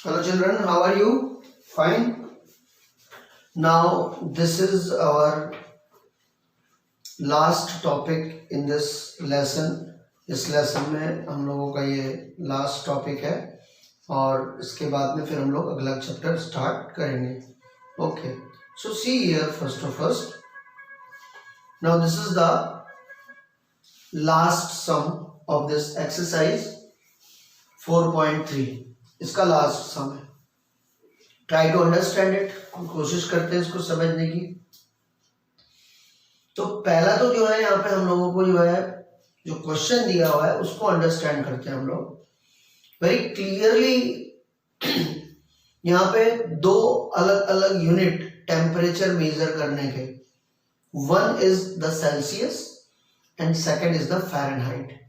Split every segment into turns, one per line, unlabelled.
Hello children, how are you? Fine. Now this is our last topic in this lesson. इस lesson में हम लोगों का ये लास्ट टॉपिक है और इसके बाद में फिर हम लोग अगला चैप्टर स्टार्ट करेंगे. Okay, so see here first. Now this is the last sum of this exercise 4.3. इसका लास्ट सम है. Try to understand it. कोशिश करते हैं इसको समझने की. तो पहला तो जो है यहाँ पे हम लोगों को जो है जो क्वेश्चन दिया हुआ है उसको अंडरस्टैंड करते हैं हम लोग वेरी क्लियरली. यहाँ पे दो अलग अलग यूनिट टेम्परेचर मेजर करने के, one is the Celsius and second is the Fahrenheit.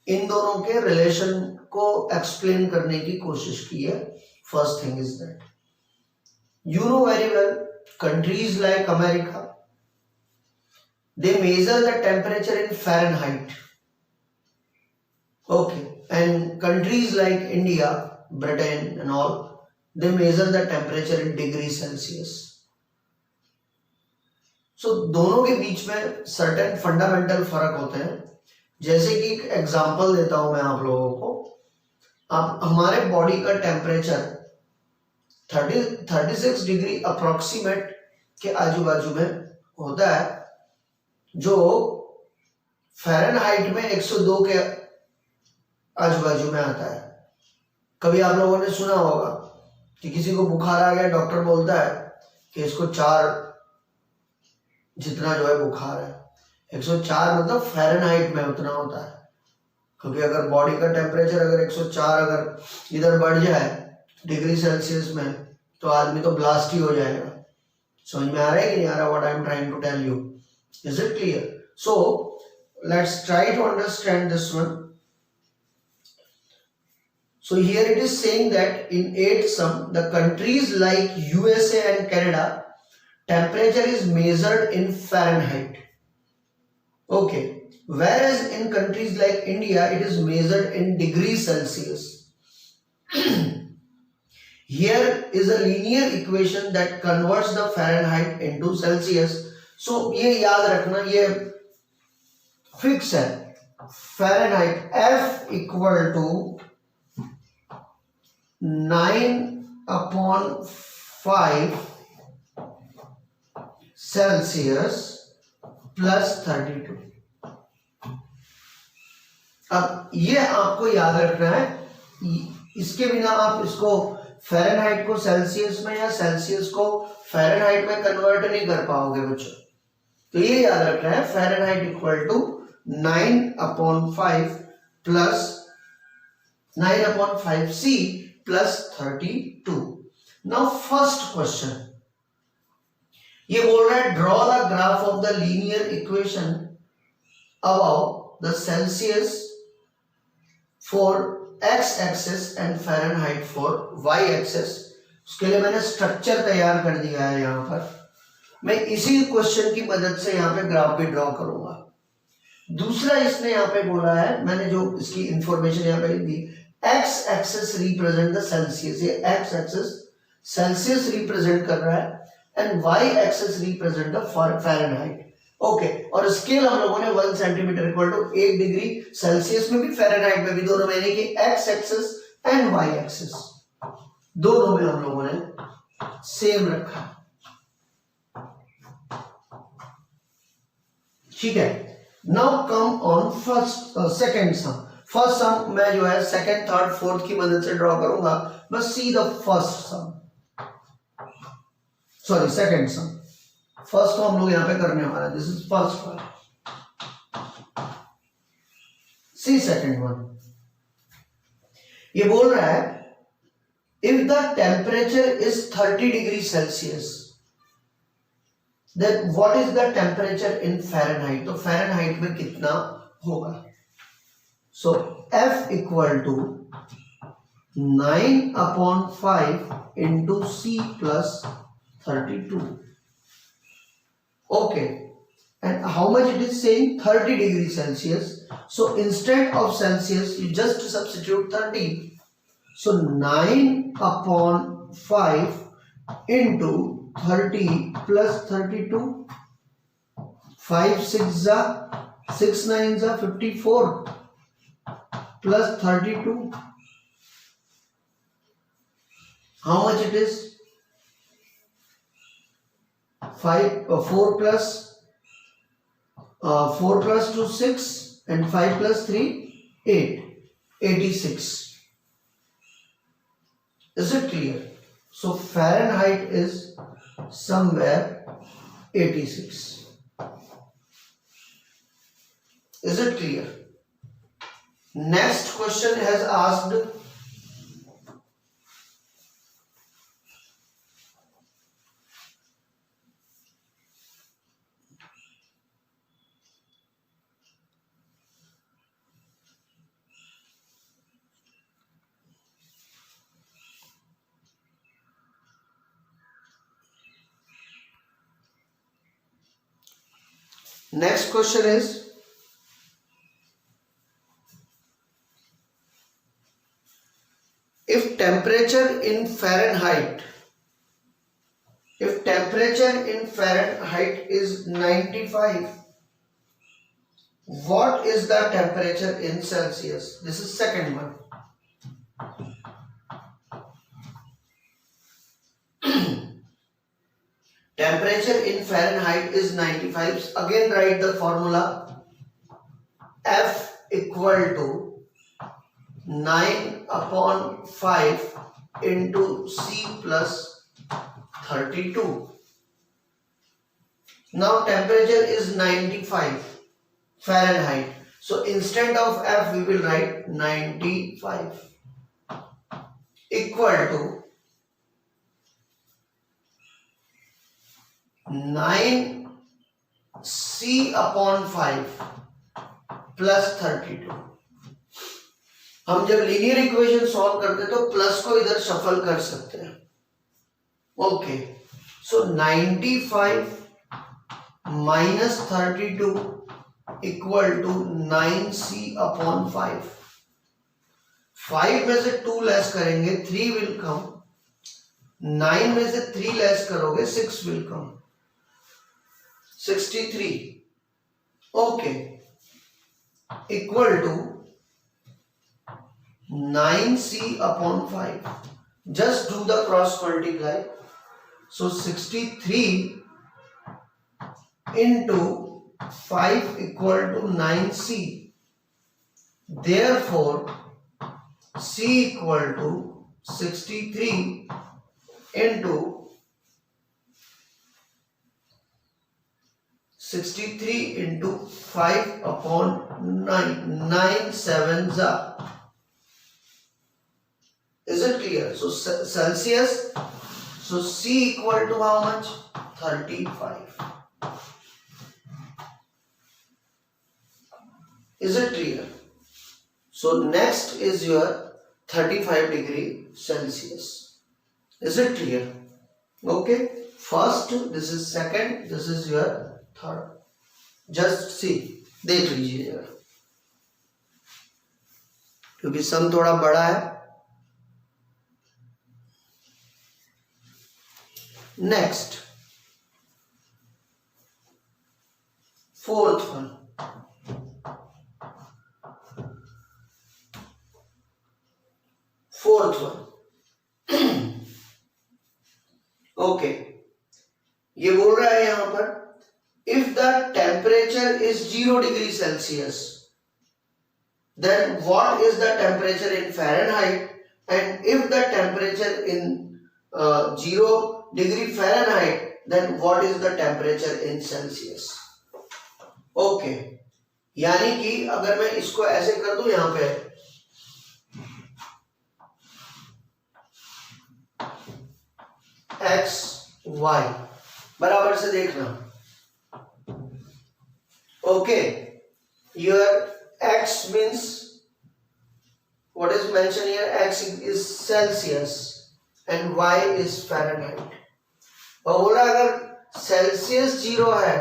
इन दोनों के रिलेशन को एक्सप्लेन करने की कोशिश की है. First thing is that you know very well countries like America, they measure the temperature in Fahrenheit. Okay, and countries like India, Britain and all, they measure the temperature in degree Celsius. So दोनों के बीच में certain fundamental फर्क होते हैं. जैसे कि एक example देता हूं मैं आप लोगों को. आप हमारे बॉडी का टेम्परेचर 36 डिग्री अप्रोक्सीमेट के आजू बाजू में होता है, जो फ़ारेनहाइट में 102 के आजू बाजू में आता है. कभी आप लोगों ने सुना होगा कि किसी को बुखार आ गया, डॉक्टर बोलता है कि इसको 4 जितना जो है बुखार है. 104 मतलब फ़ारेनहाइट में उतना होता है, क्योंकि अगर बॉडी का टेम्परेचर अगर 104 अगर इधर बढ़ जाए डिग्री सेल्सियस में तो आदमी तो ब्लास्ट ही हो जाएगा. समझ में आ रहा है कि नहीं आ रहा what I am trying to tell you? Is it clear? So let's try to understand this one. So here it is saying that in 8th sum, the countries like USA and Canada, temperature is measured in Fahrenheit. Okay, whereas in countries like India, it is measured in degrees Celsius. Here is a linear equation that converts the Fahrenheit into Celsius. So ये याद रखना, ये fix है. Fahrenheit F equal to 9/5 Celsius plus 32. अब ये आपको याद रखना है. इसके बिना आप इसको फ़ारेनहाइट को सेल्सियस में या सेल्सियस को फ़ारेनहाइट में कन्वर्ट नहीं कर पाओगे बच्चों. तो ये याद रखना है, Fahrenheit equal to 9/5 plus 9/5C plus 32. Now first question ये बोल रहा है draw the graph of the linear equation about the Celsius for x axis and Fahrenheit for y axis. उसके लिए मैंने स्ट्रक्चर तैयार कर दिया है. यहाँ पर मैं इसी क्वेश्चन की मदद से यहाँ पे ग्राफ भी ड्रॉ करूंगा. दूसरा इसने यहाँ पे बोला है, मैंने जो इसकी इंफॉर्मेशन यहाँ पे लिख दी, x axis represent the Celsius. ये x एक्सिस सेल्सियस रिप्रेजेंट कर रहा है and y axis represent the Fahrenheit. Okay, और स्केल हम लोगों ने 1 centimetre equal to 1 degree Celsius में भी फ़ारेनहाइट में भी दोनों में, यानी कि x axis and y axis दोनों में हम लोगों ने सेम रखा. ठीक है. Now come on second sum. First sum मैं जो है सेकंड, थर्ड, फोर्थ की मदद से ड्रॉ करूंगा. बस see the first sum, sorry second sum. First को हम लोग यहां पे करने वाला. This is first one. See second one. ये बोल रहा है if the temperature is 30 degree Celsius then what is the temperature in Fahrenheit? तो फ़ारेनहाइट में कितना होगा? So F equal to 9/5 into C plus 32. Okay, and how much it is saying? 30 degrees Celsius. So instead of Celsius you just substitute 30. So 9/5 into 30 plus 32. 5 6 जा 6 9 जा 54 plus 32. How much it is? 4 plus 2 6 and 5 plus 3 8. 86. Is it clear? So Fahrenheit is somewhere 86. Is it clear? Next question has asked next question is if temperature in Fahrenheit is 95, what is the temperature in Celsius? This is second one. Temperature in Fahrenheit is 95. Again write the formula. F equal to 9/5 into C plus 32. Now temperature is 95 Fahrenheit. So instead of F we will write 95 equal to 9C/5 plus 32. हम जब linear equation solve करते हैं तो plus को इधर shuffle कर सकते हैं. Okay, so 95 minus 32 equal to 9C/5. 5 में से 2 लेस करेंगे 3 will come. 9 में से 3 लेस करोगे 6 will come. 63. Okay, equal to 9C/5. Just do the cross multiply. So 63 into 5 equal to 9C. Therefore, C equal to 63 into 5/9. 9 sevens are. Is it clear? So Celsius. So C equal to how much? 35. Is it clear? So next is your 35 degree Celsius. Is it clear? Okay. First, this is second, this is your third. Just see, देख लीजिएगा क्योंकि सम थोड़ा बड़ा है. Next, fourth one. Okay, ये बोल रहा है यहां पर if the temperature is 0 degree Celsius, then what is the temperature in Fahrenheit? And if the temperature in 0 degree Fahrenheit, then what is the temperature in Celsius? Okay, यानी कि अगर मैं इसको ऐसे कर दूं यहां पे x y बराबर से देखना. Okay, your x means what is mentioned here? X is Celsius and y is Fahrenheit. और बोला अगर सेल्सियस 0 है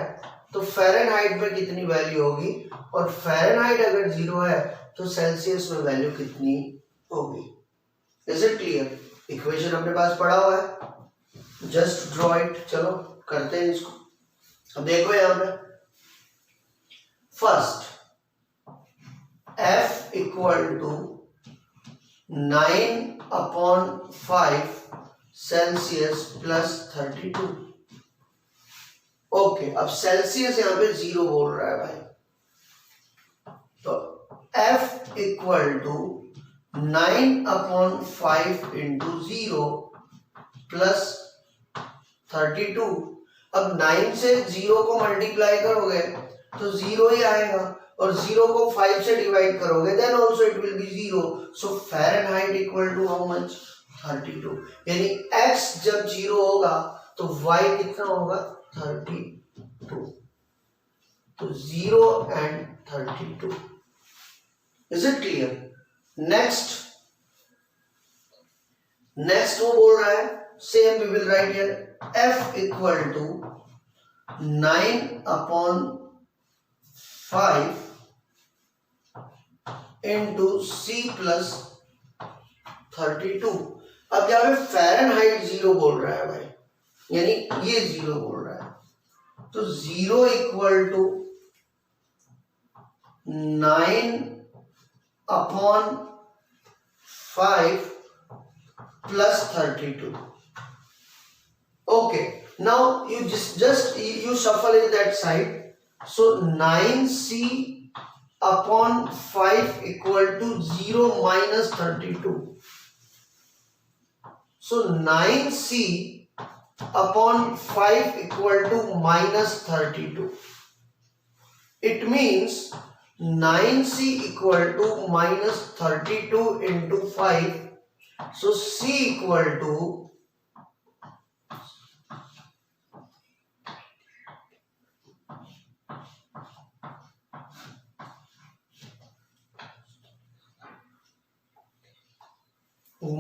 तो फ़ारेनहाइट में कितनी वैल्यू होगी, और फ़ारेनहाइट अगर 0 है तो सेल्सियस में वैल्यू कितनी होगी. Is it clear? इक्वेशन अपने पास पड़ा हुआ है, जस्ट ड्रॉ इट। चलो करते हैं इसको। अब देखो यहां पे first f equal to 9/5 Celsius plus 32। Okay, अब सेल्सियस यहां पे 0 बोल रहा है भाई, तो f equal to 9/5 into 0 plus 32। अब 9 से 0 को मल्टीप्लाई करोगे तो 0 ही आएगा, और 0 को 5 से डिवाइड करोगे then also it will be 0। So Fahrenheit equal to how much? 32। यानी x जब 0 होगा तो y कितना होगा? 32। तो 0 and 32। Is it clear? Next वो बोल रहा है same, we will write here f equal to 9/5 into c plus 32। अब यहाँ पे फ़ारेनहाइट 0 बोल रहा है भाई, यानी ये 0 बोल रहा है, तो 0 equal to 9/5 plus 32. Okay, now you just you shuffle it that side. So 9c/5 equal to 0 minus 32. So 9c/5 equal to minus 32. It means 9c equal to minus 32 into 5. So c equal to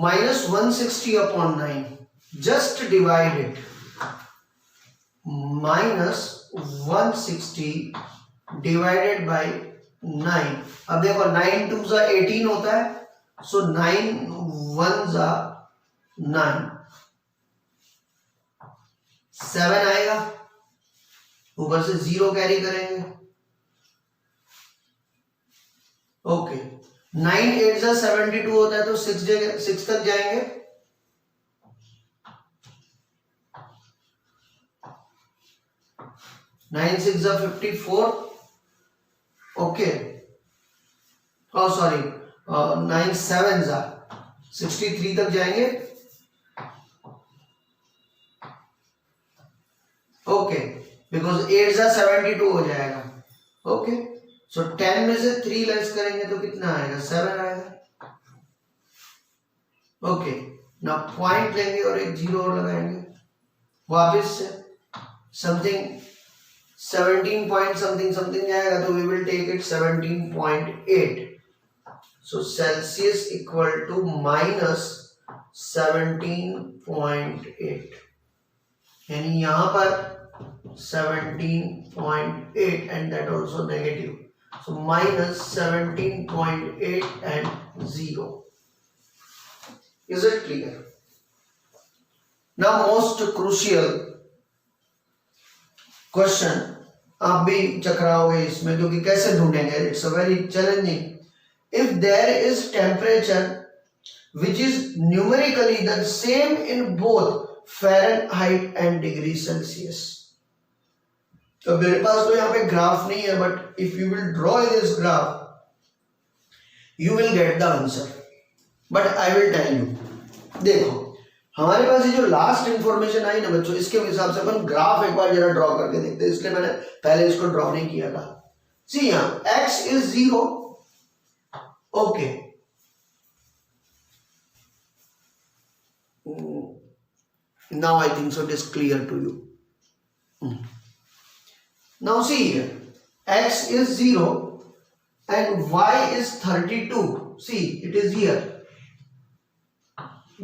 minus 160/9. Just divide it. Minus 160 divided by 9. अब देखो 9 2 जा 18 होता है, so 9 1 जा 9, 7 आएगा, ऊपर से 0 carry करेंगे। ओके, 9 8 जा 72 होता है, तो 6 तक जाएंगे। 9 6 जा 54। ओके, oh sorry, 9 7 जा 63 तक जाएंगे। ओके, बिकॉज 8 जा 72 हो जाएगा। ओके, सो 10 में से 3 लेस करेंगे तो कितना आएगा? 7 आएगा। ओके, ना पॉइंट लेंगे और एक 0 और लगाएंगे, वापस से समथिंग 17 पॉइंट समथिंग आएगा, तो we will take it 17.8। So Celsius equal to minus 17.8, यानी यहाँ पर 17.8 and that also negative, so minus 17.8 and 0. Is it clear? Now most crucial question, आप भी चकराओगे इसमें, क्योंकि कैसे ढूंढेंगे? It's a very challenging. If there is temperature which is numerically the same in both Fahrenheit and degree Celsius. तो मेरे पास तो यहाँ पे ग्राफ नहीं है, but if you will draw this graph, you will get the answer. But I will tell you. देखो, हमारे पास ये जो लास्ट इंफॉर्मेशन आई ना बच्चों, इसके हिसाब से अपन ग्राफ एक बार जरा ड्रॉ करके देखते हैं, इसलिए मैंने पहले इसको ड्रॉ नहीं किया था। See यहाँ x is 0. Okay. Now I think so it is clear to you. Now see here, x is 0 and y is 32. See, it is here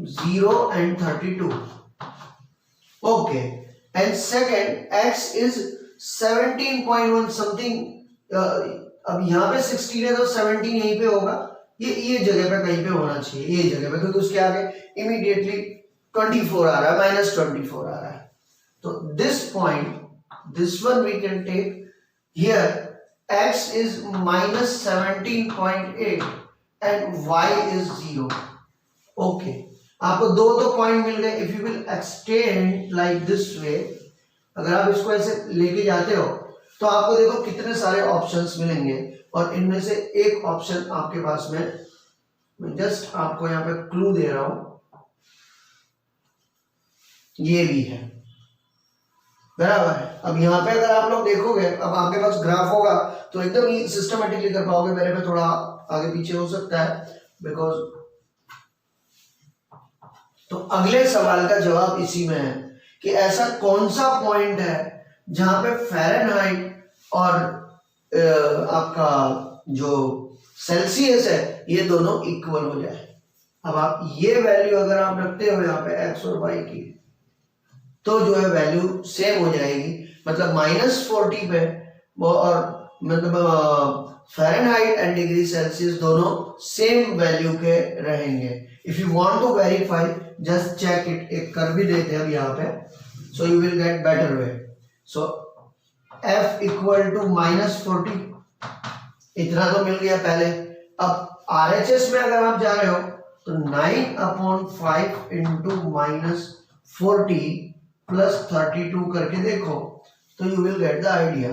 0 and 32. Okay, and second x is 17.1 something. अब यहाँ पे 16 है तो 17 यहीं पे होगा, ये जगह पे कहीं पे होना चाहिए, ये जगह पे, क्योंकि उसके आगे इमीडिएटली 24 आ रहा है, -24 आ रहा है। तो this point, this one we can take here, x is -17.8 and y is 0. Okay, आपको दो पॉइंट मिल गए। If you will extend like this way, अगर आप इसको ऐसे लेके जाते हो तो आपको देखो कितने सारे ऑप्शंस मिलेंगे, और इनमें से एक ऑप्शन आपके पास में, मैं जस्ट आपको यहाँ पे क्लू दे रहा हूं, ये भी है, बराबर है। अब यहाँ पे अगर आप लोग देखोगे, अब आपके पास ग्राफ होगा तो एकदम ही सिस्टमेटिकली कर पाओगे। मेरे पे थोड़ा आगे पीछे हो सकता है बिकॉज, तो अगले सवाल का जवाब इसी में है कि ऐसा कौन सा पॉइंट है जहां पे फ़ारेनहाइट और आपका जो सेल्सियस है ये दोनों इक्वल हो जाए। अब आप ये वैल्यू अगर आप रखते हो यहाँ पे x और y की, तो जो है वैल्यू सेम हो जाएगी, मतलब -40 पे, और मतलब फ़ारेनहाइट एंड डिग्री सेल्सियस दोनों सेम वैल्यू के रहेंगे। If you want to verify, just check it, एक कर भी देते हैं अब यहाँ पे, so you will get better way. So f equal to -40, इतना तो मिल गया पहले। अब RHS में अगर आप जा रहे हो तो 9/5 इंटू -40 प्लस 32 करके देखो तो you will get the idea.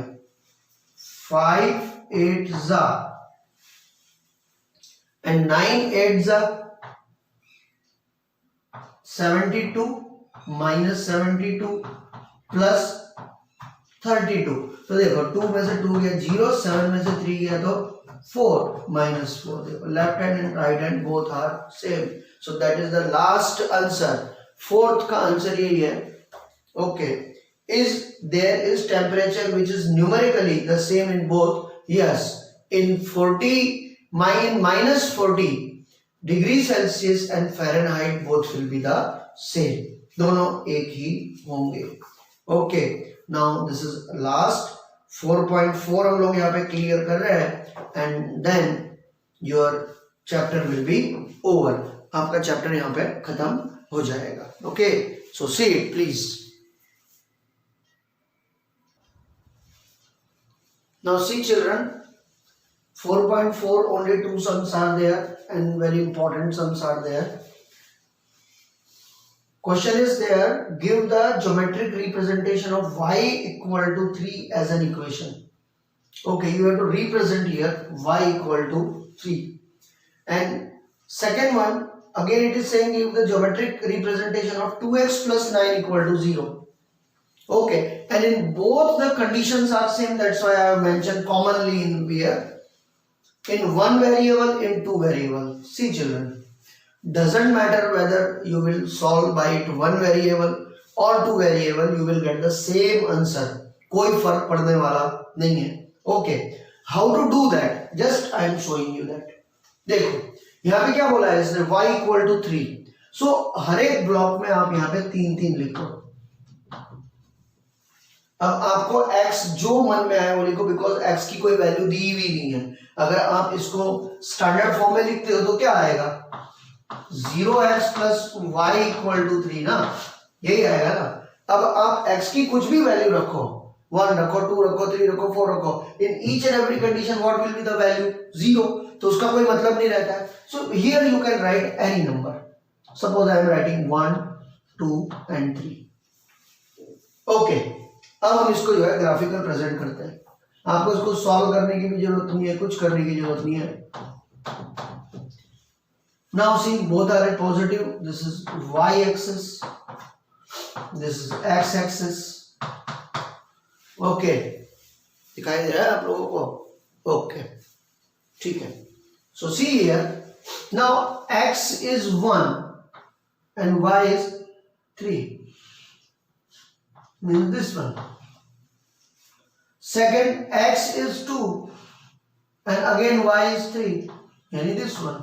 5 8 जा एंड 9 8 जा 72 -72 प्लस 32, तो देखो 2 में से 2 गया 0, 7 में से 3 गया तो 4 -4, देखो left hand and right hand both are same, so that is the last answer. Fourth का आंसर यही है। Okay, is there is temperature which is numerically the same in both? Yes, in -40 degree Celsius and Fahrenheit both will be the same, दोनों एक ही होंगे। Okay, now this is last 4.4 हम लोग यहाँ पे क्लियर कर रहे हैं, and then your chapter will be over, आपका चैप्टर यहाँ पे खत्म हो जाएगा। Okay, so see it please. Now see children, 4.4 only 2 sums are there and very important sums are there. Question is there, give the geometric representation of y equal to 3 as an equation. Okay, you have to represent here y equal to 3. And second one, again it is saying give the geometric representation of 2x plus 9 equal to 0. Okay, and in both the conditions are same, that's why I have mentioned commonly in here, in one variable, in two variable. See children, doesn't matter whether you will solve by it one variable or two variable, you will get the same answer, कोई फर्क पड़ने वाला नहीं है। Okay, how to do that? Just I am showing you that. देखो यहाँ पे क्या बोला है इसने, y equal to 3, so हर एक ब्लॉक में आप यहाँ पे 3 लिखो। अब आपको x जो मन में आए वो लिखो, बिकॉज x की कोई वैल्यू दी हुई नहीं है। अगर आप इसको स्टैंडर्ड फॉर्म में लिखते हो तो क्या आएगा, 0x plus y equal to 3 ना, यही आएगा ना। अब आप x की कुछ भी वैल्यू रखो, 1 रखो, 2 रखो, 3 रखो, 4 रखो, इन each and every condition what will be the value, 0, तो उसका कोई मतलब नहीं रहता है। So here you can write any number, suppose I am writing 1 2 and 3। Okay, अब हम इसको जो है ग्राफिकल प्रेजेंट करते हैं। आपको इसको सॉल्व करने की भी जरूरत नहीं है, कुछ करने की जरूरत नहीं है। Now see, both are at positive, this is y axis, this is x axis. Okay, दिखाई दे रहा है आप लोगों को? ओके, ठीक है। So see here, now x is 1 and y is 3, means this one. Second, x is 2 and again y is 3, yani this one.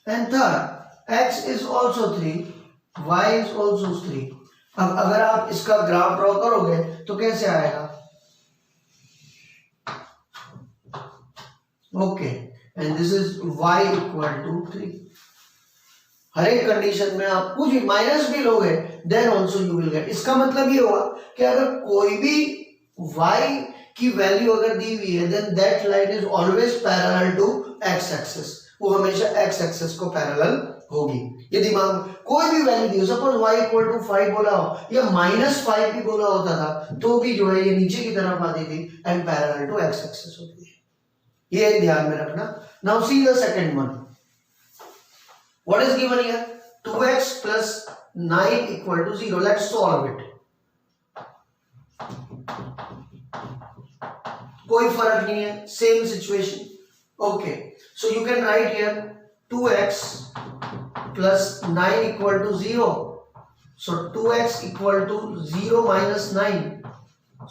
And third, x is also 3, y is also 3. अब अगर आप इसका graph draw करोगे तो कैसे आएगा? Okay, and this is y equal to 3। हर एक कंडीशन में आप कुछ भी माइनस भी लोगे then also you will get. इसका मतलब ये हुआ कि अगर कोई भी y की वैल्यू अगर दी हुई है then that line is always parallel to x axis, वो हमेशा x एक्सिस को पैरेलल होगी। ये दिमाग में कोई भी वैल्यू दी हो, सपोज y इक्वल टू 5 बोला हो या -5 भी बोला होता था तो भी जो है ये नीचे की तरफ आती थी and parallel to x axis होती है। ये ध्यान में रखना। Now see the second one, what is given here? 2x plus 9 equal to 0. Let's solve it. कोई फर्क नहीं है, same situation. Okay, so you can write here 2x plus 9 equal to 0. So 2x equal to 0 minus 9.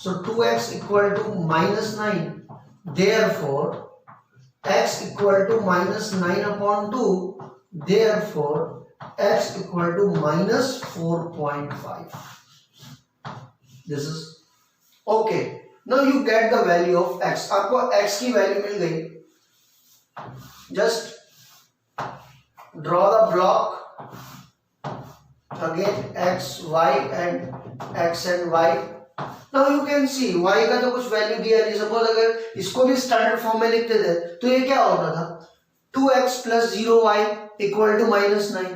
So 2x equal to minus 9. Therefore, x equal to minus 9 upon 2. Therefore, x equal to minus 4.5. This is okay. Now you get the value of x. आपको x की value मिल गई. Just draw the block again x, y and x and y. Now you can see y का तो कुछ value दिया नहीं. Suppose अगर इसको भी स्टैंडर्ड फॉर्म में लिखते थे तो ये क्या होता था? 2x plus 0y equal to -9।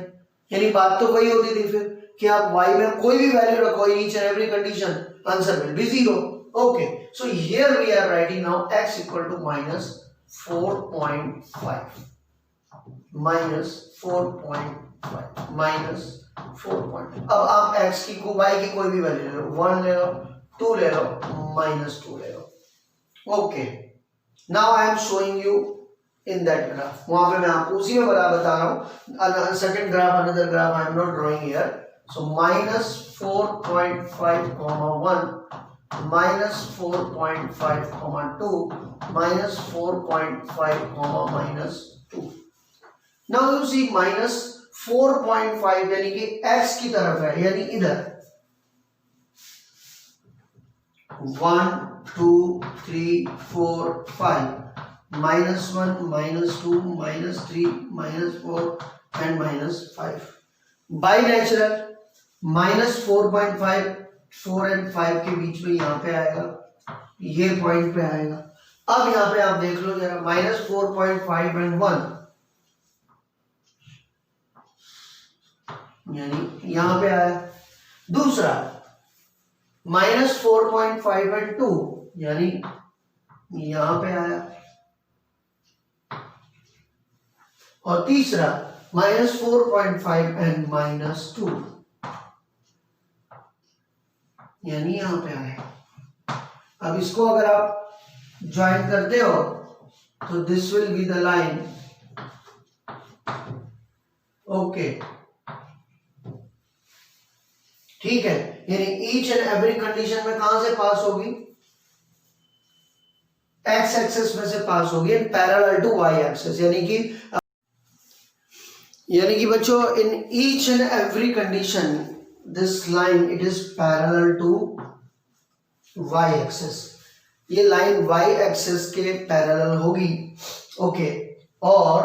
यानी बात तो वही होती थी फिर कि आप y में कोई भी वैल्यू रखो each and every condition answer will be 0। Okay, so here we are writing now x equal to -4.5 -4.5 अब आप x की को y की कोई भी वैल्यू ले लो, 1 ले लो, 2 ले लो, -2 ले लो। Okay, now I am showing you in that graph. वहां पे मैं आपको उसी में बता रहा हूँ। Second graph, another graph I am not drawing here. So -4.5, 1, -4.5, 2, -4.5, -2। Now you see -4.5 यानी कि x की तरफ है, यानी इधर 1, 2, 3, 4, 5 -1, -2, -3, -4 and -5। बाय नेचुरल -4.5 4 and 5 के बीच में यहाँ पे आएगा, ये पॉइंट पे आएगा। अब यहाँ पे आप देख लो जरा, -4.5 and 1 यानी यहाँ पे आया। दूसरा -4.5 and 2 यानी यहाँ पे आया। और तीसरा -4.5 and -2 यानी यहां पे आए। अब इसको अगर आप ज्वाइन करते हो तो this will be the line. Okay, ठीक है, यानी ईच एंड एवरी कंडीशन में कहां से पास होगी? एक्स एक्सिस में से पास होगी and parallel to y axis. यानी कि बच्चों in each and every condition this line it is parallel to y axis. ये लाइन वाई एक्सिस के पैरेलल होगी। ओके, और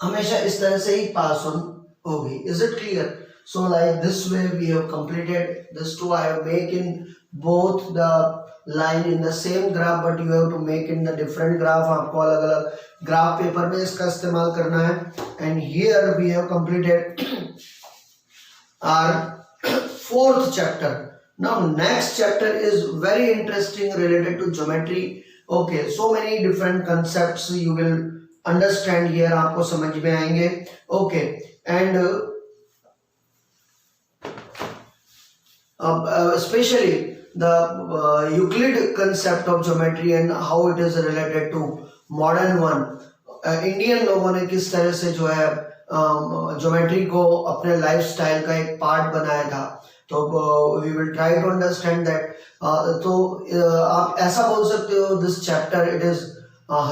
हमेशा इस तरह से ही पास ऑन होगी। Is it clear? So like this way we have completed this two. I have make in both the line in the same graph, but you have to make in the different graph. आपको अलग अलग graph paper में इसका इस्तेमाल करना है। And here we have completed our fourth chapter. Now next chapter is very interesting related to geometry. Okay, so many different concepts you will understand here. आपको समझ में आएंगे। Okay, and especially the Euclid concept of geometry and how it is related to modern one. Indian लोगों ने किस तरह से जो है ज्योमेट्री को अपने लाइफस्टाइल का एक पार्ट बनाया था, तो we will try to understand that. तो आप ऐसा बोल सकते हो this chapter it is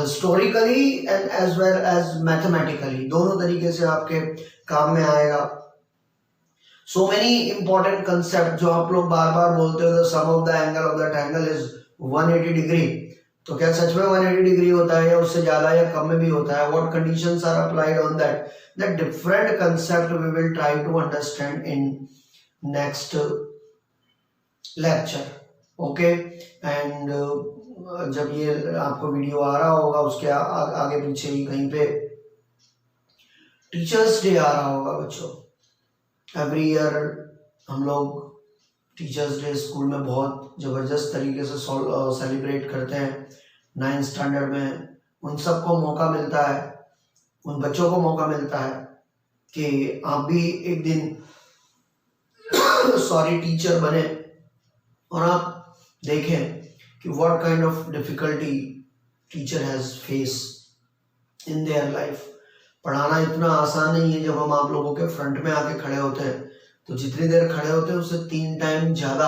historically and as well as mathematically, दोनों तरीके से आपके काम में आएगा। So many important concept जो आप लोग बार बार बोलते हो, the sum of the angle of the triangle is 180 degree। तो क्या सच में 180 डिग्री होता है या उससे ज्यादा या कम में भी होता है? What conditions are applied on that? That different concept we will try to understand in next lecture. Okay. And जब ये आपको वीडियो आ रहा होगा उसके आगे पीछे ही कहीं पे टीचर्स डे आ रहा होगा बच्चों. एवरी ईयर हम लोग टीचर्स डे स्कूल में बहुत ज़बरदस्त तरीके से सेलिब्रेट करते हैं. 9th स्टैंडर्ड में उन सबको मौका मिलता है, उन बच्चों को मौका मिलता है कि आप भी एक दिन टीचर बने और आप देखें कि what kind of difficulty teacher has face in their life. पढ़ाना इतना आसान नहीं है. जब हम आप लोगों के फ्रंट में आके खड़े होते हैं तो जितनी देर खड़े होते हैं उससे 3 टाइम ज़्यादा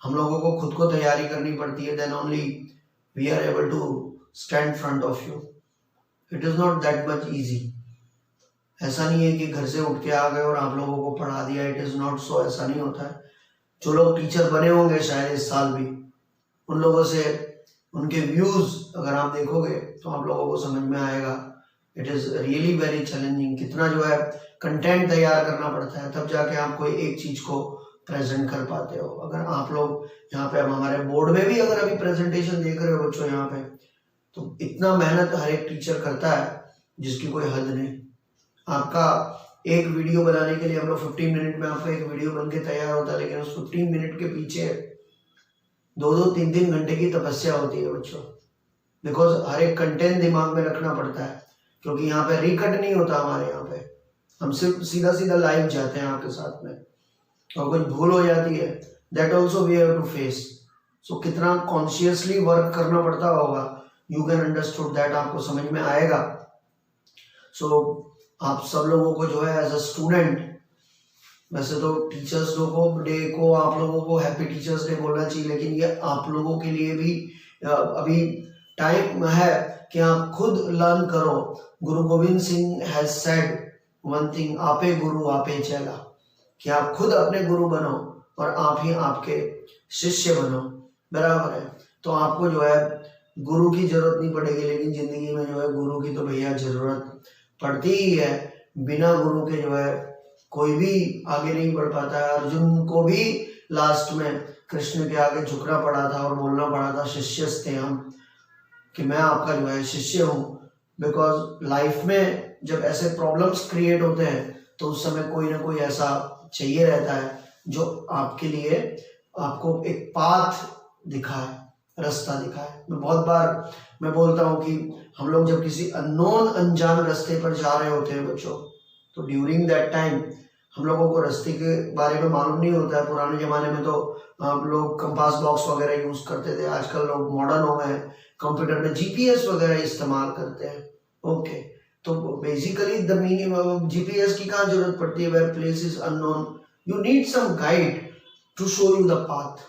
हम लोगों को खुद को तैयारी करनी पड़ती है. Then only we are able to stand front of you. It is not that much easy. ऐसा नहीं है कि घर से उठ के आ गए और आप लोगों को पढ़ा दिया. It is not so. ऐसा नहीं होता है. जो लोग टीचर बने होंगे शायद इस साल भी, उन लोगों से उनके व्यूज़ अगर आप देखोगे तो आप लोगों को समझ में आएगा. It is really very challenging. कितना जो है कंटेंट तैयार करना पड़ता है तब जाके आप कोई एक चीज़ को प्रेजेंट कर पाते हो. अगर आप लोग यहाँ पे हमारे बोर्ड में भी अगर अभी प्रेजेंटेशन देख रहे हो बच्चों यहाँ पे, तो इतना मेहनत हर एक टीचर करता है जिसकी कोई हद नहीं. आपका एक वीडियो बनाने के लिए हम लोग 15 मिनट में आपका एक वीडियो बन के तैयार होता है, लेकिन उस 15 मिनट के पीछे 2-2, 3-3 घंटे की तपस्या होती है बच्चों. बिकॉज हर एक कंटेंट दिमाग में रखना पड़ता है, क्योंकि यहाँ पे रिकट नहीं होता. हमारे यहाँ पे हम सिर्फ सीधा सीधा लाइव जाते हैं आपके साथ में, और कुछ भूल हो जाती है that also we have to face. So कितना कॉन्शियसली वर्क करना पड़ता होगा, यू कैन अंडरस्टूड दैट. आपको समझ में आएगा. सो आप सब लोगों को जो है एज अ स्टूडेंट, वैसे तो टीचर्स डे को आप लोगों को हैप्पी टीचर्स डे बोलना चाहिए, लेकिन ये आप लोगों के लिए भी अभी टाइम है कि आप खुद लर्न करो. गुरु Govind Singh has said one thing, आपे गुरु आपे चेला, कि आप खुद अपने गुरु बनो और आप ही आपके शिष्य बनो. बराबर है. तो आपको जो है गुरु की जरूरत नहीं पड़ेगी, लेकिन जिंदगी में जो है गुरु की तो भैया जरूरत पड़ती ही है. बिना गुरु के जो है कोई भी आगे नहीं बढ़ पाता है. अर्जुन को भी लास्ट में कृष्ण के आगे झुकना पड़ा था और बोलना पड़ा था शिष्यस्ते हम, कि मैं आपका जो है शिष्य हूँ. बिकॉज लाइफ में जब ऐसे प्रॉब्लम्स क्रिएट होते हैं तो उस समय कोई ना कोई ऐसा चाहिए रहता है जो आपके लिए आपको एक पाथ दिखाए, रास्ता दिखाए. मैं बहुत बार मैं बोलता हूँ कि हम लोग जब किसी अननोन अनजान रास्ते पर जा रहे होते हैं बच्चों, तो ड्यूरिंग दैट टाइम हम लोगों को रास्ते के बारे में मालूम नहीं होता है. पुराने ज़माने में तो हम लोग कंपास बॉक्स वगैरह यूज़ करते थे. आजकल लोग मॉडर्न हो गए, कंप्यूटर में जीपीएस वगैरह इस्तेमाल करते हैं. ओके. तो बेसिकली द मीनिंग जीपीएस की कहाँ जरूरत पड़ती है? Where place is unknown, you need some guide to show you the path.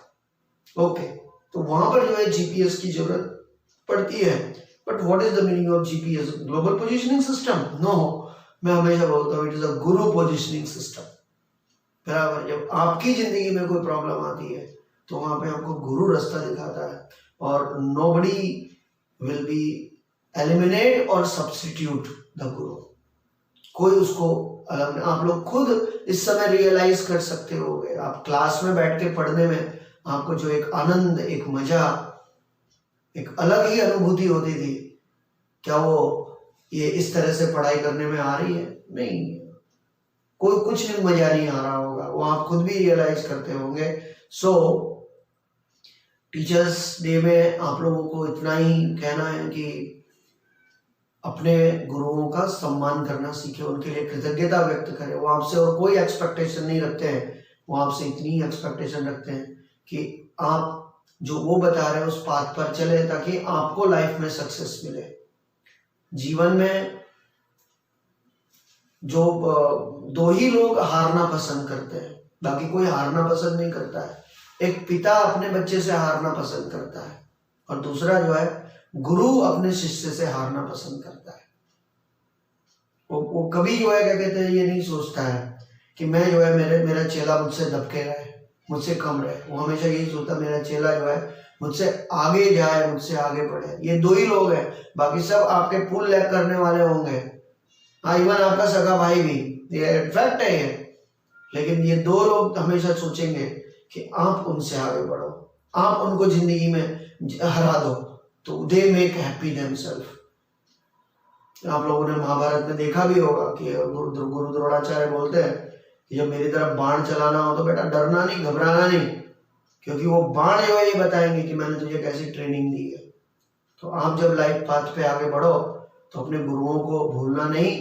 Okay. तो वहां पर जो है जीपीएस की जरूरत पड़ती है. But what is the meaning of GPS? Global positioning system? No. मैं हमेशा बोलता हूँ it is a Guru positioning system. बराबर. जब आपकी जिंदगी में कोई प्रॉब्लम आती है तो वहां पे आपको गुरु रास्ता दिखाता है, और नोबडी विल बी एलिमिनेट और सब्स्टिट्यूट द गुरु. कोई उसको अलग नहीं. आप लोग खुद इस समय रियलाइज कर सकते हो. आप क्लास में बैठ के पढ़ने में आपको जो एक आनंद, एक मजा, एक अलग ही अनुभूति होती थी, क्या वो ये इस तरह से पढ़ाई करने में आ रही है? नहीं. कोई कुछ नहीं, मजा नहीं आ रहा होगा. वो आप खुद भी रियलाइज करते होंगे. सो टीचर्स डे में आप लोगों को इतना ही कहना है कि अपने गुरुओं का सम्मान करना सीखे, उनके लिए कृतज्ञता व्यक्त करें. वो आपसे और कोई एक्सपेक्टेशन नहीं रखते हैं. वो आपसे इतनी एक्सपेक्टेशन रखते हैं कि आप जो वो बता रहे हैं उस पाथ पर चले, ताकि आपको लाइफ में सक्सेस मिले. जीवन में जो 2 ही लोग हारना पसंद करते हैं, बाकी कोई हारना पसंद नहीं करता है. एक पिता अपने बच्चे से हारना पसंद करता है, और दूसरा जो है गुरु अपने शिष्य से हारना पसंद करता है. वो कभी जो है क्या कहते हैं, ये नहीं सोचता है कि मैं जो है मेरा चेला मुझसे दबके रहे, मुझसे कम रहे. वो हमेशा यही सोचता मेरा चेला जो है मुझसे आगे जाए, मुझसे आगे बढ़े। ये 2 ही लोग हैं, बाकी सब आपके पुल लैग करने वाले होंगे। हाँ, इवन आपका सगा भाई भी, ये फैक्ट है ये। लेकिन ये 2 लोग हमेशा सोचेंगे कि आप उनसे आगे बढ़ो, आप उनको जिंदगी में हरा दो, तो दे मेक हैप्पी देमसेल्फ। आप लोगों ने महाभारत में देखा भी होगा कि गुरु द्रोणाचार्य बोलते हैं कि जब मेरी तरफ बाण चलाना हो तो बेटा डरना नहीं, घबराना नहीं, क्योंकि वो बाण जो है ये बताएंगे कि मैंने तुझे कैसी ट्रेनिंग दी है। तो आप जब लाइफ पाथ पे आगे बढ़ो तो अपने गुरुओं को भूलना नहीं।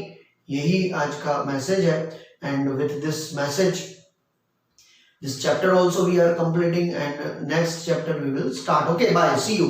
यही आज का मैसेज है। And with this message, this chapter also we are completing, and next chapter we will start. Okay, bye, see you.